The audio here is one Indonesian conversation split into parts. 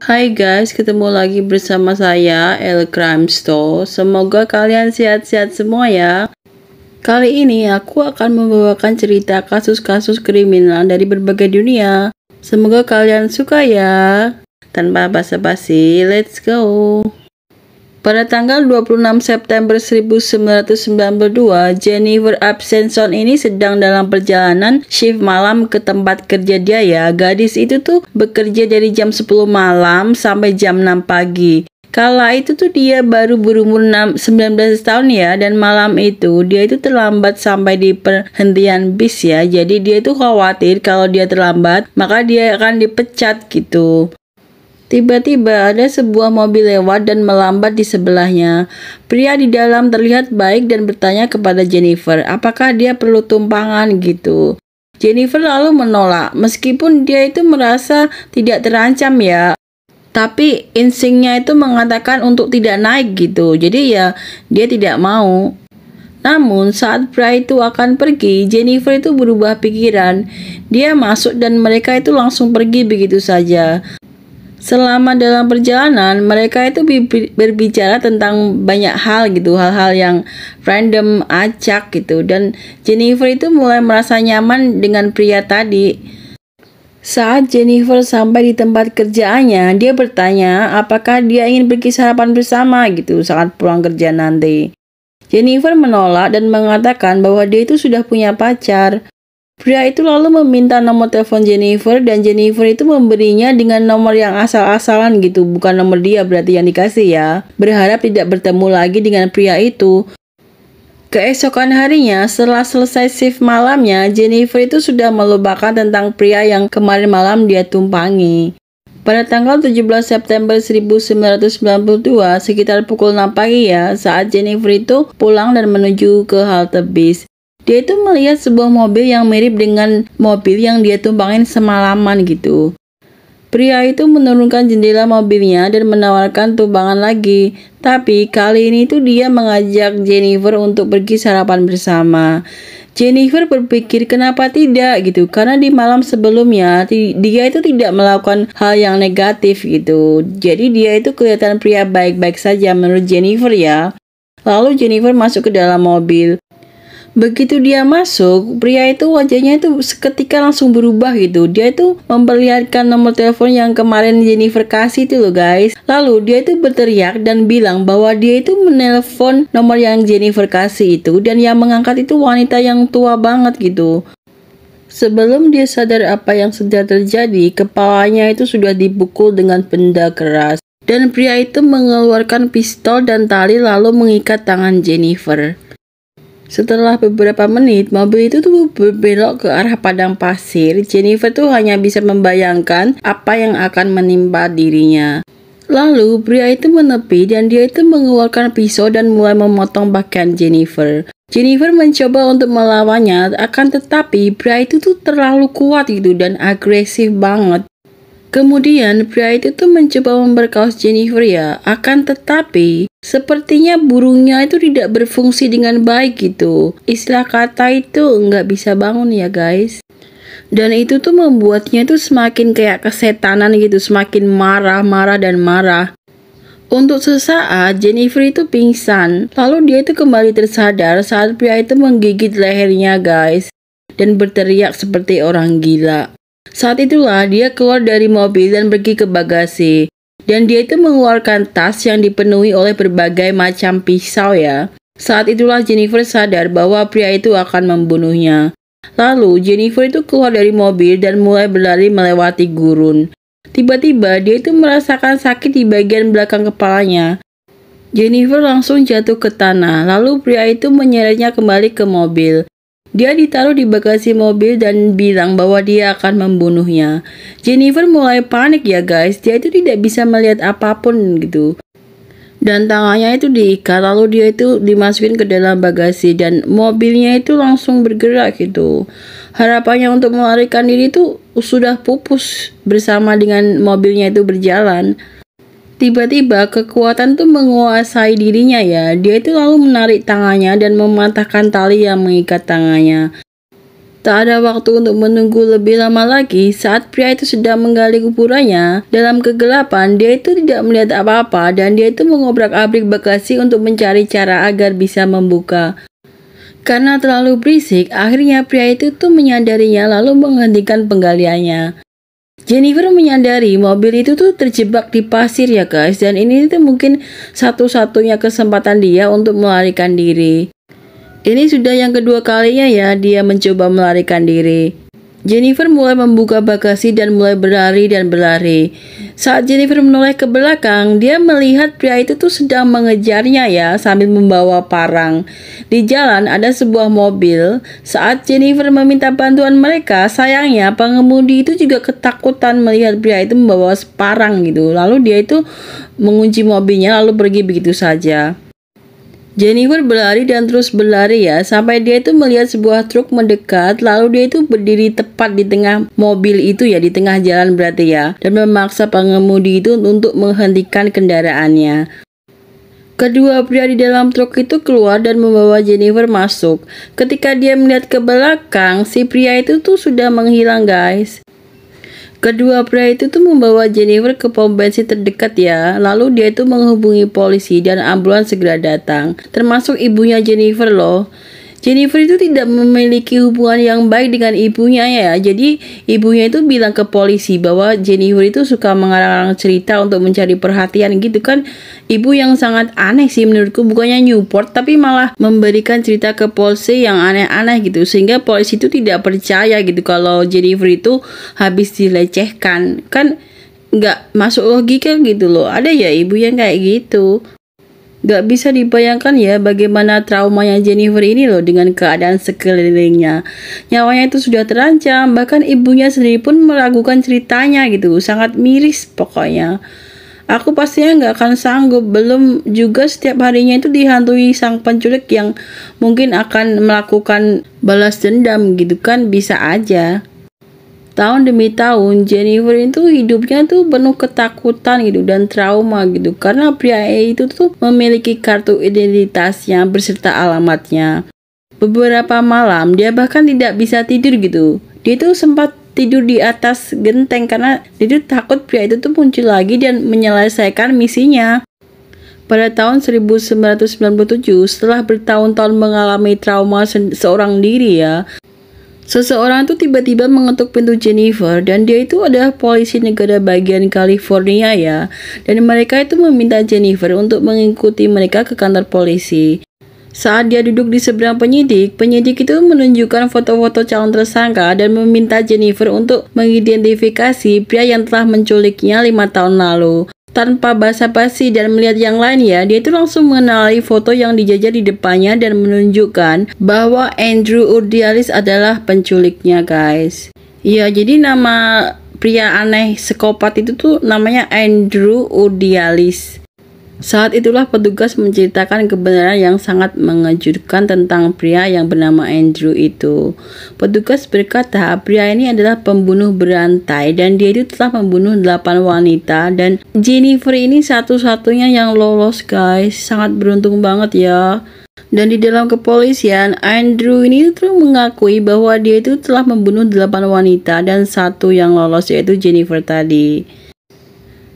Hai guys, ketemu lagi bersama saya, El Crime Store. Semoga kalian sehat-sehat semua ya. Kali ini aku akan membawakan cerita kasus-kasus kriminal dari berbagai dunia. Semoga kalian suka ya. Tanpa basa-basi, let's go. Pada tanggal 26 September 1992, Jennifer Absenson ini sedang dalam perjalanan shift malam ke tempat kerja dia ya. Gadis itu tuh bekerja dari jam 10 malam sampai jam 6 pagi. Kala itu tuh dia baru berumur 19 tahun ya, dan malam itu dia itu terlambat sampai di perhentian bis ya. Jadi dia itu khawatir kalau dia terlambat, maka dia akan dipecat gitu. Tiba-tiba ada sebuah mobil lewat dan melambat di sebelahnya. Pria di dalam terlihat baik dan bertanya kepada Jennifer, apakah dia perlu tumpangan gitu. Jennifer lalu menolak, meskipun dia itu merasa tidak terancam ya. Tapi instingnya itu mengatakan untuk tidak naik gitu. Jadi ya dia tidak mau. Namun saat pria itu akan pergi, Jennifer itu berubah pikiran. Dia masuk dan mereka itu langsung pergi begitu saja. Selama dalam perjalanan, mereka itu berbicara tentang banyak hal gitu, hal-hal yang random, acak gitu. Dan Jennifer itu mulai merasa nyaman dengan pria tadi. Saat Jennifer sampai di tempat kerjaannya, dia bertanya apakah dia ingin pergi sarapan bersama gitu saat pulang kerja nanti. Jennifer menolak dan mengatakan bahwa dia itu sudah punya pacar. Pria itu lalu meminta nomor telepon Jennifer dan Jennifer itu memberinya dengan nomor yang asal-asalan gitu, bukan nomor dia berarti yang dikasih ya. Berharap tidak bertemu lagi dengan pria itu. Keesokan harinya, setelah selesai shift malamnya, Jennifer itu sudah melupakan tentang pria yang kemarin malam dia tumpangi. Pada tanggal 17 September 1992, sekitar pukul 6 pagi ya, saat Jennifer itu pulang dan menuju ke halte bis. Dia itu melihat sebuah mobil yang mirip dengan mobil yang dia tumpangin semalaman gitu. Pria itu menurunkan jendela mobilnya dan menawarkan tumpangan lagi. Tapi kali ini tuh dia mengajak Jennifer untuk pergi sarapan bersama. Jennifer berpikir kenapa tidak gitu, karena di malam sebelumnya dia itu tidak melakukan hal yang negatif gitu. Jadi dia itu kelihatan pria baik-baik saja menurut Jennifer ya. Lalu Jennifer masuk ke dalam mobil. Begitu dia masuk, pria itu wajahnya itu seketika langsung berubah gitu. Dia itu memperlihatkan nomor telepon yang kemarin Jennifer kasih itu loh guys. Lalu dia itu berteriak dan bilang bahwa dia itu menelpon nomor yang Jennifer kasih itu, dan yang mengangkat itu wanita yang tua banget gitu. Sebelum dia sadar apa yang sedang terjadi, kepalanya itu sudah dipukul dengan benda keras. Dan pria itu mengeluarkan pistol dan tali lalu mengikat tangan Jennifer. Setelah beberapa menit, mobil itu tuh berbelok ke arah padang pasir. Jennifer tuh hanya bisa membayangkan apa yang akan menimpa dirinya. Lalu, pria itu menepi dan dia itu mengeluarkan pisau dan mulai memotong pakaian Jennifer. Jennifer mencoba untuk melawannya, akan tetapi pria itu tuh terlalu kuat gitu dan agresif banget. Kemudian pria itu tuh mencoba memperkaos Jennifer ya, akan tetapi sepertinya burungnya itu tidak berfungsi dengan baik gitu. Istilah kata itu nggak bisa bangun ya guys. Dan itu tuh membuatnya itu semakin kayak kesetanan gitu, semakin marah dan marah. Untuk sesaat Jennifer itu pingsan, lalu dia itu kembali tersadar saat pria itu menggigit lehernya guys, dan berteriak seperti orang gila. Saat itulah dia keluar dari mobil dan pergi ke bagasi. Dan dia itu mengeluarkan tas yang dipenuhi oleh berbagai macam pisau ya. Saat itulah Jennifer sadar bahwa pria itu akan membunuhnya. Lalu Jennifer itu keluar dari mobil dan mulai berlari melewati gurun. Tiba-tiba dia itu merasakan sakit di bagian belakang kepalanya. Jennifer langsung jatuh ke tanah. Lalu pria itu menyeretnya kembali ke mobil. Dia ditaruh di bagasi mobil dan bilang bahwa dia akan membunuhnya. Jennifer mulai panik ya guys, dia itu tidak bisa melihat apapun gitu. Dan tangannya itu diikat, lalu dia itu dimasukin ke dalam bagasi dan mobilnya itu langsung bergerak gitu. Harapannya untuk melarikan diri itu sudah pupus bersama dengan mobilnya itu berjalan. Tiba-tiba kekuatan tuh menguasai dirinya ya. Dia itu lalu menarik tangannya dan mematahkan tali yang mengikat tangannya. Tak ada waktu untuk menunggu lebih lama lagi. Saat pria itu sedang menggali kuburannya, dalam kegelapan dia itu tidak melihat apa-apa dan dia itu mengobrak-abrik bagasi untuk mencari cara agar bisa membuka. Karena terlalu berisik, akhirnya pria itu tuh menyadarinya lalu menghentikan penggaliannya. Jennifer menyadari mobil itu tuh terjebak di pasir ya guys, dan ini tuh mungkin satu-satunya kesempatan dia untuk melarikan diri. Ini sudah yang kedua kalinya ya dia mencoba melarikan diri. Jennifer mulai membuka bagasi dan mulai berlari dan berlari. Saat Jennifer menoleh ke belakang, dia melihat pria itu tuh sedang mengejarnya ya sambil membawa parang. Di jalan ada sebuah mobil. Saat Jennifer meminta bantuan mereka, sayangnya pengemudi itu juga ketakutan melihat pria itu membawa parang gitu. Lalu dia itu mengunci mobilnya lalu pergi begitu saja. Jennifer berlari dan terus berlari ya, sampai dia itu melihat sebuah truk mendekat, lalu dia itu berdiri tepat di tengah mobil itu ya, di tengah jalan berarti ya, dan memaksa pengemudi itu untuk menghentikan kendaraannya. Kedua pria di dalam truk itu keluar dan membawa Jennifer masuk. Ketika dia melihat ke belakang, si pria itu tuh sudah menghilang guys. Kedua pria itu tuh membawa Jennifer ke pom bensin terdekat ya. Lalu dia itu menghubungi polisi dan ambulans segera datang. Termasuk ibunya Jennifer loh. Jennifer itu tidak memiliki hubungan yang baik dengan ibunya ya. Jadi ibunya itu bilang ke polisi bahwa Jennifer itu suka mengarang-arang cerita untuk mencari perhatian gitu kan. Ibu yang sangat aneh sih menurutku, bukannya Newport tapi malah memberikan cerita ke polisi yang aneh-aneh gitu. Sehingga polisi itu tidak percaya gitu kalau Jennifer itu habis dilecehkan. Kan nggak masuk logika gitu loh. Ada ya ibu yang kayak gitu. Gak bisa dibayangkan ya bagaimana traumanya Jennifer ini loh dengan keadaan sekelilingnya. Nyawanya itu sudah terancam, bahkan ibunya sendiri pun meragukan ceritanya gitu. Sangat miris pokoknya. Aku pastinya gak akan sanggup, belum juga setiap harinya itu dihantui sang penculik yang mungkin akan melakukan balas dendam gitu kan, bisa aja. Tahun demi tahun Jennifer itu hidupnya tuh penuh ketakutan gitu dan trauma gitu karena pria itu tuh memiliki kartu identitasnya beserta alamatnya. Beberapa malam dia bahkan tidak bisa tidur gitu. Dia tuh sempat tidur di atas genteng karena dia tuh takut pria itu tuh muncul lagi dan menyelesaikan misinya. Pada tahun 1997 setelah bertahun-tahun mengalami trauma seorang diri ya, seseorang itu tiba-tiba mengetuk pintu Jennifer dan dia itu adalah polisi negara bagian California ya. Dan mereka itu meminta Jennifer untuk mengikuti mereka ke kantor polisi. Saat dia duduk di seberang penyidik, penyidik itu menunjukkan foto-foto calon tersangka dan meminta Jennifer untuk mengidentifikasi pria yang telah menculiknya 5 tahun lalu. Tanpa basa-basi dan melihat yang lain ya, dia itu langsung mengenali foto yang dijajah di depannya dan menunjukkan bahwa Andrew Urdialis adalah penculiknya guys. Ya, jadi nama pria aneh psikopat itu tuh namanya Andrew Urdialis. Saat itulah petugas menceritakan kebenaran yang sangat mengejutkan tentang pria yang bernama Andrew itu. Petugas berkata pria ini adalah pembunuh berantai dan dia itu telah membunuh 8 wanita dan Jennifer ini satu-satunya yang lolos guys. Sangat beruntung banget ya. Dan di dalam kepolisian, Andrew ini tuh mengakui bahwa dia itu telah membunuh 8 wanita dan satu yang lolos yaitu Jennifer tadi.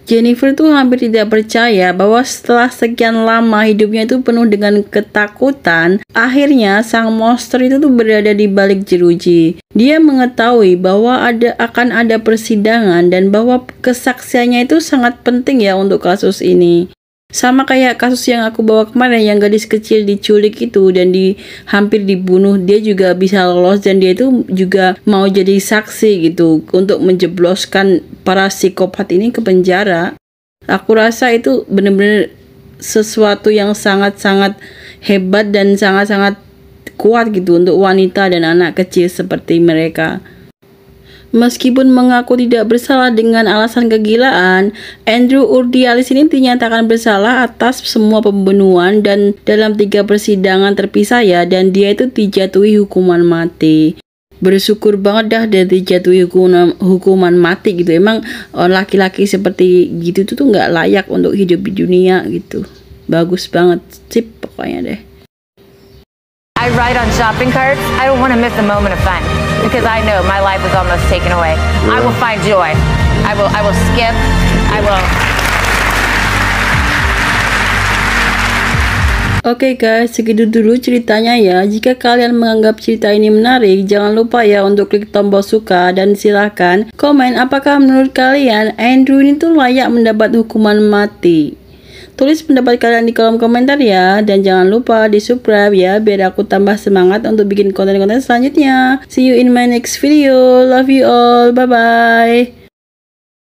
Jennifer tuh hampir tidak percaya bahwa setelah sekian lama hidupnya itu penuh dengan ketakutan, akhirnya sang monster itu tuh berada di balik jeruji. Dia mengetahui bahwa akan ada persidangan dan bahwa kesaksiannya itu sangat penting ya untuk kasus ini. Sama kayak kasus yang aku bawa kemarin yang gadis kecil diculik itu dan hampir dibunuh, dia juga bisa lolos dan dia itu juga mau jadi saksi gitu untuk menjebloskan para psikopat ini ke penjara. Aku rasa itu benar-benar sesuatu yang sangat-sangat hebat dan sangat-sangat kuat gitu untuk wanita dan anak kecil seperti mereka. Meskipun mengaku tidak bersalah dengan alasan kegilaan, Andrew Urdialis ini dinyatakan bersalah atas semua pembunuhan dan dalam 3 persidangan terpisah ya, dan dia itu dijatuhi hukuman mati. Bersyukur banget dah dia dijatuhi hukuman mati gitu. Emang laki-laki seperti gitu tuh nggak layak untuk hidup di dunia gitu. Bagus banget, sip pokoknya deh. I ride on shopping carts. I don't want to miss a moment of fun. because I know my life was almost taken away. I will find joy. I will skip. I will. Oke guys, segitu dulu ceritanya ya. Jika kalian menganggap cerita ini menarik, jangan lupa ya untuk klik tombol suka dan silahkan komen apakah menurut kalian Andrew ini tuh layak mendapat hukuman mati. Tulis pendapat kalian di kolom komentar ya, dan jangan lupa di subscribe ya biar aku tambah semangat untuk bikin konten-konten selanjutnya. See you in my next video. Love you all. Bye bye.